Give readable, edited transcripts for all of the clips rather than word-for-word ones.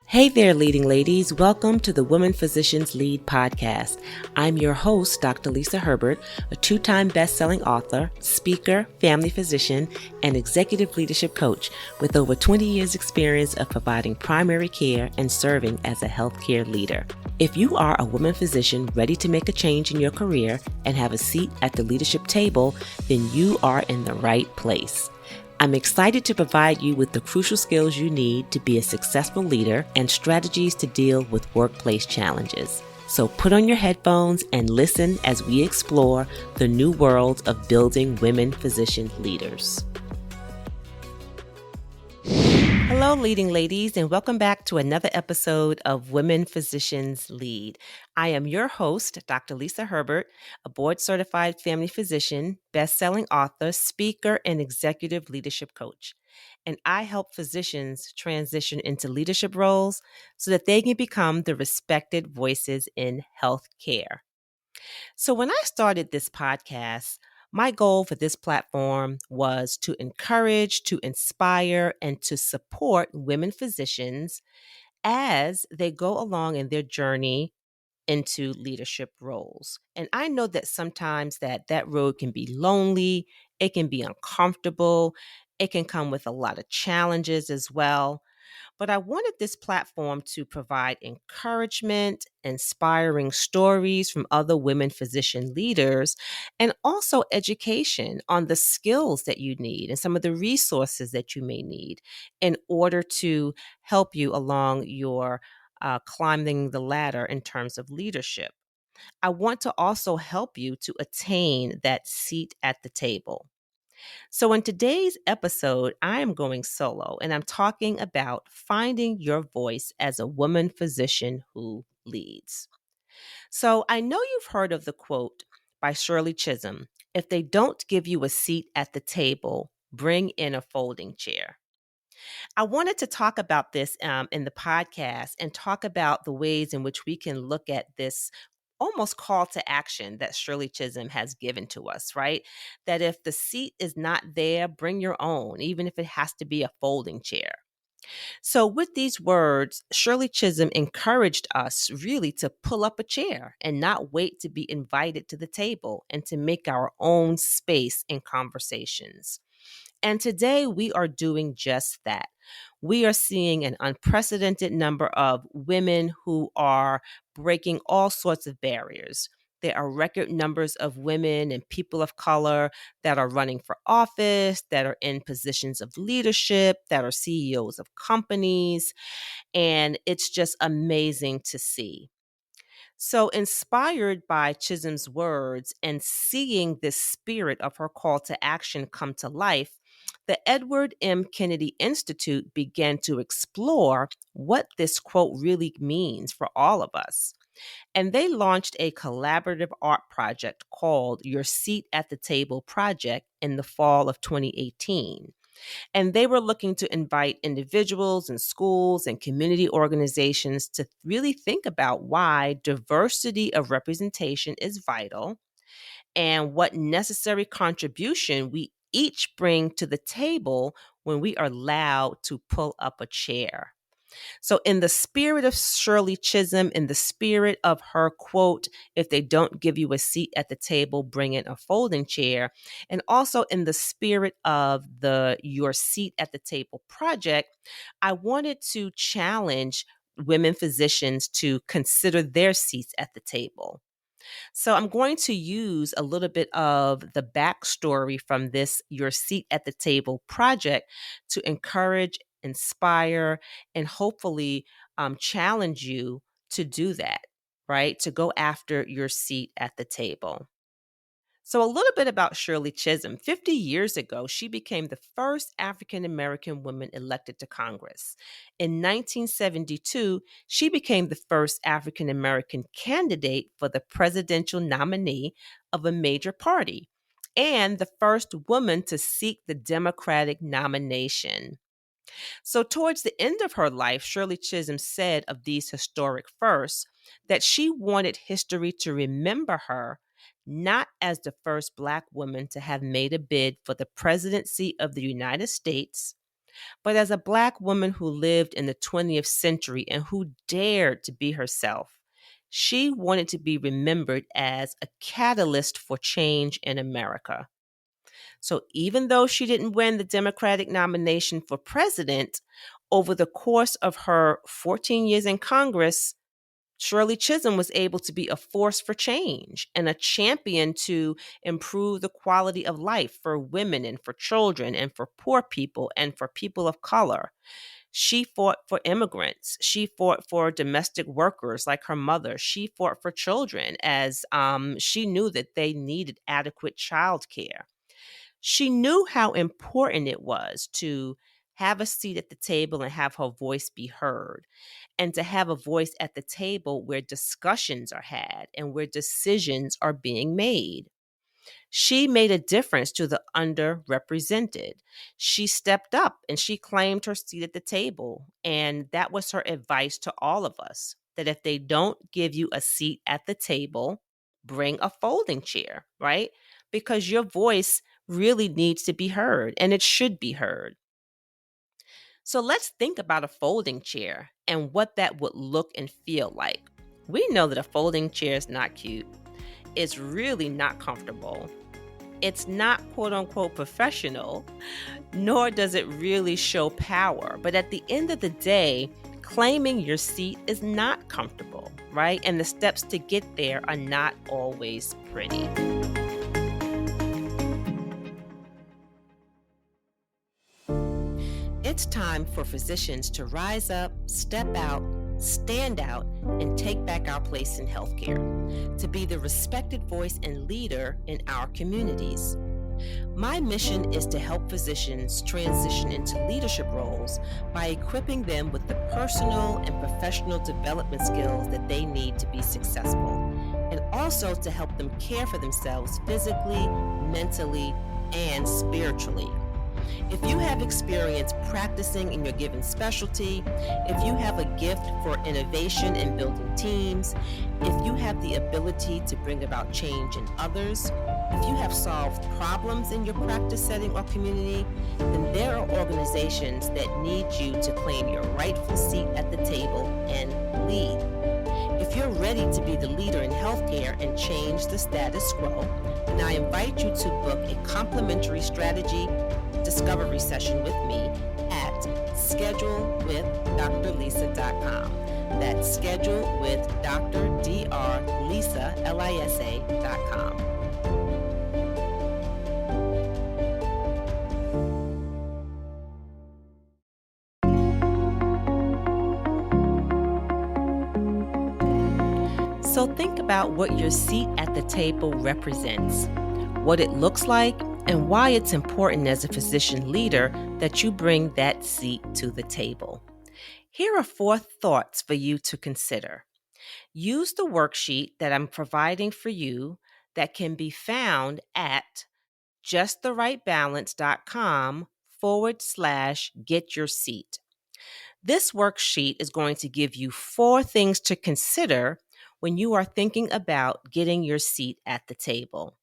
Hey there, leading ladies. Welcome to the Women Physicians Lead podcast. I'm your host, Dr. Lisa Herbert, a two-time best-selling author, speaker, family physician, and executive leadership coach with over 20 years experience of providing primary care and serving as a healthcare leader. If you are a woman physician ready to make a change in your career and have a seat at the leadership table, then you are in the right place. I'm excited to provide you with the crucial skills you need to be a successful leader and strategies to deal with workplace challenges. So put on your headphones and listen as we explore the new world of building women physician leaders. Hello, leading ladies, and welcome back to another episode of Women Physicians Lead. I am your host, Dr. Lisa Herbert, a board-certified family physician, best-selling author, speaker, and executive leadership coach. And I help physicians transition into leadership roles so that they can become the respected voices in healthcare. So when I started this podcast, my goal for this platform was to encourage, to inspire, and to support women physicians as they go along in their journey into leadership roles. And I know that sometimes that road can be lonely, it can be uncomfortable, it can come with a lot of challenges as well. But I wanted this platform to provide encouragement, inspiring stories from other women physician leaders, and also education on the skills that you need and some of the resources that you may need in order to help you along your climbing the ladder in terms of leadership. I want to also help you to attain that seat at the table. So, in today's episode, I am going solo and I'm talking about finding your voice as a woman physician who leads. So, I know you've heard of the quote by Shirley Chisholm: if they don't give you a seat at the table, bring in a folding chair. I wanted to talk about this in the podcast and talk about the ways in which we can look at this almost call to action that Shirley Chisholm has given to us, right? That if the seat is not there, bring your own, even if it has to be a folding chair. So, with these words, Shirley Chisholm encouraged us really to pull up a chair and not wait to be invited to the table and to make our own space in conversations. And today we are doing just that. We are seeing an unprecedented number of women who are breaking all sorts of barriers. There are record numbers of women and people of color that are running for office, that are in positions of leadership, that are CEOs of companies. And it's just amazing to see. So, inspired by Chisholm's words and seeing the spirit of her call to action come to life, the Edward M. Kennedy Institute began to explore what this quote really means for all of us. And they launched a collaborative art project called Your Seat at the Table Project in the fall of 2018. And they were looking to invite individuals and schools and community organizations to really think about why diversity of representation is vital and what necessary contribution we each bring to the table when we are allowed to pull up a chair. So, in the spirit of Shirley Chisholm, in the spirit of her quote, if they don't give you a seat at the table, bring in a folding chair, and also in the spirit of the Your Seat at the Table project, I wanted to challenge women physicians to consider their seats at the table. So I'm going to use a little bit of the backstory from this Your Seat at the Table project to encourage, inspire, and hopefully challenge you to do that, right? To go after your seat at the table. So, a little bit about Shirley Chisholm. 50 years ago, she became the first African American woman elected to Congress. In 1972, she became the first African American candidate for the presidential nominee of a major party and the first woman to seek the Democratic nomination. So, towards the end of her life, Shirley Chisholm said of these historic firsts that she wanted history to remember her not as the first Black woman to have made a bid for the presidency of the United States, But as a Black woman who lived in the 20th century and who dared to be herself, she wanted to be remembered as a catalyst for change in America. So even though she didn't win the Democratic nomination for president, over the course of her 14 years in Congress, Shirley Chisholm was able to be a force for change and a champion to improve the quality of life for women and for children and for poor people and for people of color. She fought for immigrants. She fought for domestic workers like her mother. She fought for children as she knew that they needed adequate child care. She knew how important it was to have a seat at the table and have her voice be heard, and to have a voice at the table where discussions are had and where decisions are being made. She made a difference to the underrepresented. She stepped up and she claimed her seat at the table. And that was her advice to all of us, that if they don't give you a seat at the table, bring a folding chair, right? Because your voice really needs to be heard and it should be heard. So let's think about a folding chair and what that would look and feel like. We know that a folding chair is not cute. It's really not comfortable. It's not quote unquote professional, nor does it really show power. But at the end of the day, claiming your seat is not comfortable, right? And the steps to get there are not always pretty. It's time for physicians to rise up, step out, stand out, and take back our place in healthcare, to be the respected voice and leader in our communities. My mission is to help physicians transition into leadership roles by equipping them with the personal and professional development skills that they need to be successful, and also to help them care for themselves physically, mentally, and spiritually. If you have experience practicing in your given specialty, if you have a gift for innovation and building teams, if you have the ability to bring about change in others, if you have solved problems in your practice setting or community, then there are organizations that need you to claim your rightful seat at the table and lead. If you're ready to be the leader in healthcare and change the status quo, then I invite you to book a complimentary strategy discovery session with me at schedulewithdrlisa.com. That's schedulewithdrlisa.com. So think about what your seat at the table represents, what it looks like, and why it's important as a physician leader that you bring that seat to the table. Here are 4 thoughts for you to consider. Use the worksheet that I'm providing for you that can be found at justtherightbalance.com/get your seat. This worksheet is going to give you 4 things to consider when you are thinking about getting your seat at the table.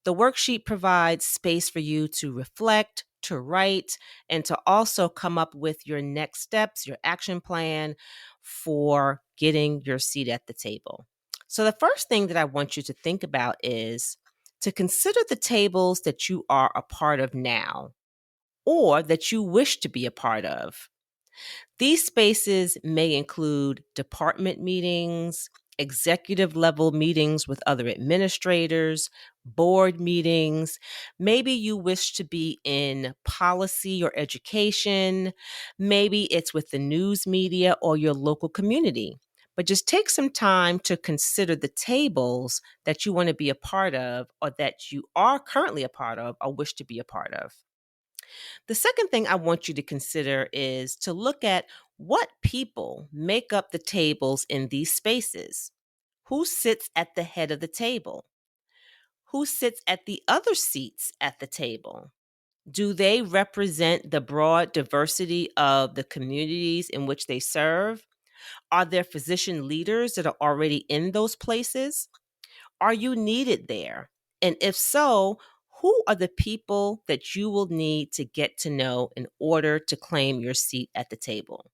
The worksheet provides space for you to reflect, to write, and to also come up with your next steps, your action plan for getting your seat at the table. So, the first thing that I want you to think about is to consider the tables that you are a part of now or that you wish to be a part of. These spaces may include department meetings, executive level meetings with other administrators, board meetings. Maybe you wish to be in policy or education. Maybe it's with the news media or your local community. But just take some time to consider the tables that you want to be a part of or that you are currently a part of or wish to be a part of. The second thing I want you to consider is to look at what people make up the tables in these spaces. Who sits at the head of the table? Who sits at the other seats at the table? Do they represent the broad diversity of the communities in which they serve? Are there physician leaders that are already in those places? Are you needed there? And if so, Who are the people that you will need to get to know in order to claim your seat at the table?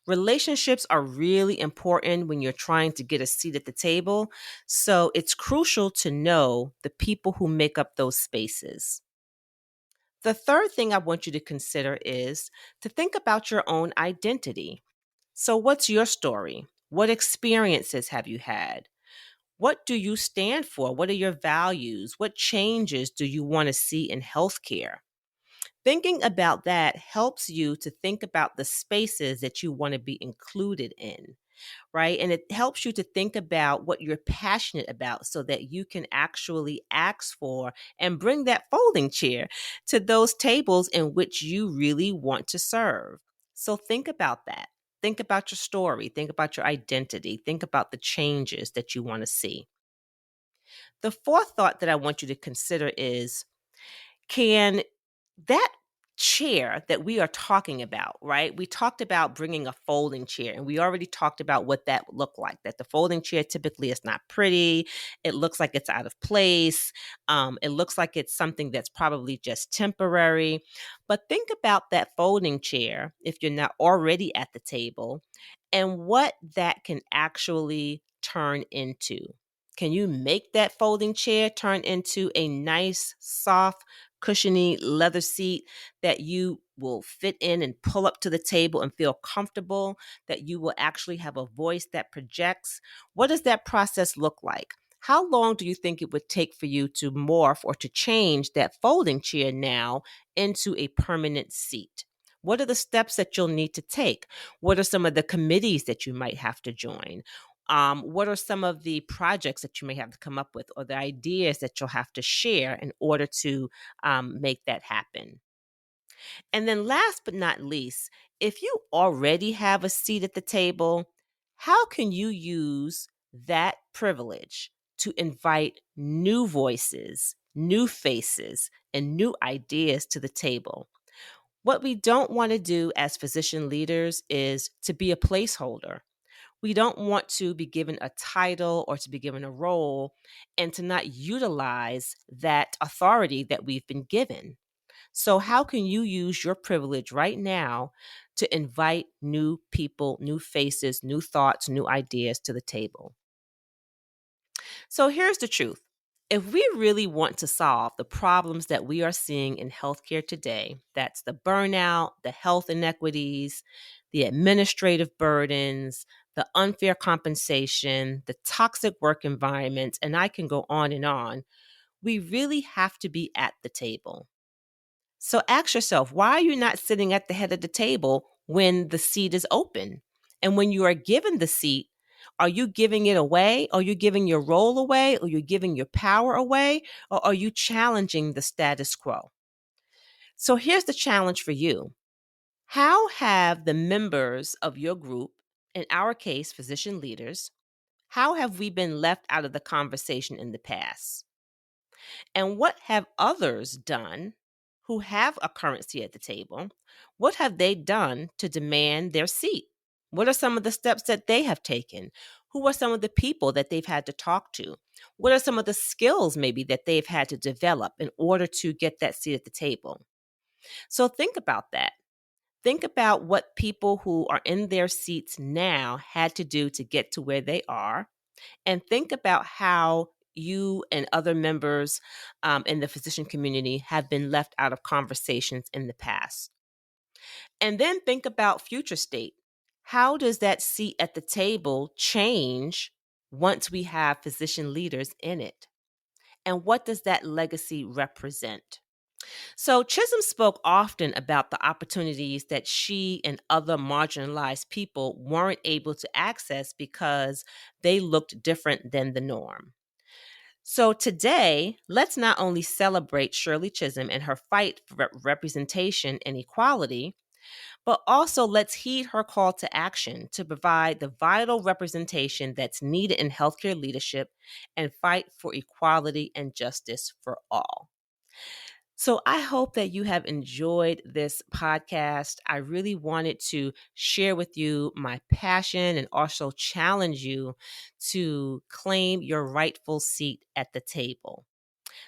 Relationships are really important when you're trying to get a seat at the table, so it's crucial to know the people who make up those spaces. The third thing I want you to consider is to think about your own identity. So, what's your story? What experiences have you had? What do you stand for? What are your values? What changes do you want to see in healthcare? Thinking about that helps you to think about the spaces that you want to be included in, right? And it helps you to think about what you're passionate about so that you can actually ask for and bring that folding chair to those tables in which you really want to serve. So think about that. Think about your story. Think about your identity. Think about the changes that you want to see. The fourth thought that I want you to consider is, can that chair that we are talking about, right? We talked about bringing a folding chair, and we already talked about what that looked like. That the folding chair typically is not pretty. It looks like it's out of place. It looks like it's something that's probably just temporary. But think about that folding chair if you're not already at the table and what that can actually turn into. Can you make that folding chair turn into a nice, soft, cushiony leather seat that you will fit in and pull up to the table and feel comfortable, that you will actually have a voice that projects? What does that process look like? How long do you think it would take for you to morph or to change that folding chair now into a permanent seat? What are the steps that you'll need to take? What are some of the committees that you might have to join? What are some of the projects that you may have to come up with or the ideas that you'll have to share in order to make that happen? And then, last but not least, if you already have a seat at the table, how can you use that privilege to invite new voices, new faces, and new ideas to the table? What we don't want to do as physician leaders is to be a placeholder. We don't want to be given a title or to be given a role and to not utilize that authority that we've been given. So, how can you use your privilege right now to invite new people, new faces, new thoughts, new ideas to the table? So, here's the truth. If we really want to solve the problems that we are seeing in healthcare today, that's the burnout, the health inequities, the administrative burdens, the unfair compensation, the toxic work environments, and I can go on, we really have to be at the table. So ask yourself, why are you not sitting at the head of the table when the seat is open? And when you are given the seat, are you giving it away? Are you giving your role away? Are you giving your power away? Or are you challenging the status quo? So here's the challenge for you. How have the members of your group, in our case, physician leaders, how have we been left out of the conversation in the past? And what have others done who have a currency at the table? What have they done to demand their seat? What are some of the steps that they have taken? Who are some of the people that they've had to talk to? What are some of the skills maybe that they've had to develop in order to get that seat at the table? So think about that. Think about what people who are in their seats now had to do to get to where they are, and think about how you and other members in the physician community have been left out of conversations in the past. And then think about future state. How does that seat at the table change once we have physician leaders in it? And what does that legacy represent? So, Chisholm spoke often about the opportunities that she and other marginalized people weren't able to access because they looked different than the norm. So, today, let's not only celebrate Shirley Chisholm and her fight for representation and equality, but also let's heed her call to action to provide the vital representation that's needed in healthcare leadership and fight for equality and justice for all. So I hope that you have enjoyed this podcast. I really wanted to share with you my passion and also challenge you to claim your rightful seat at the table.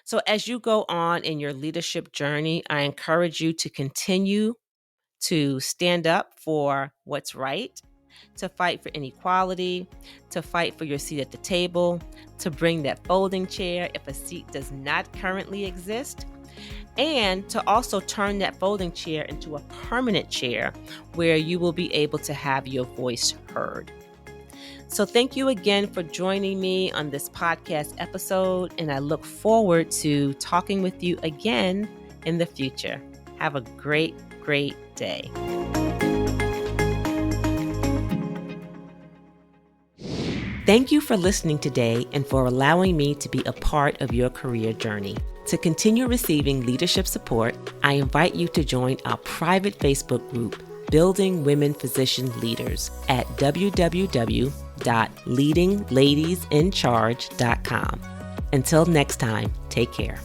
So as you go on in your leadership journey, I encourage you to continue to stand up for what's right, to fight for inequality, to fight for your seat at the table, to bring that folding chair if a seat does not currently exist, and to also turn that folding chair into a permanent chair where you will be able to have your voice heard. So thank you again for joining me on this podcast episode, and I look forward to talking with you again in the future. Have a great, great day. Thank you for listening today and for allowing me to be a part of your career journey. To continue receiving leadership support, I invite you to join our private Facebook group, Building Women Physician Leaders, at www.leadingladiesinCharge.com. Until next time, take care.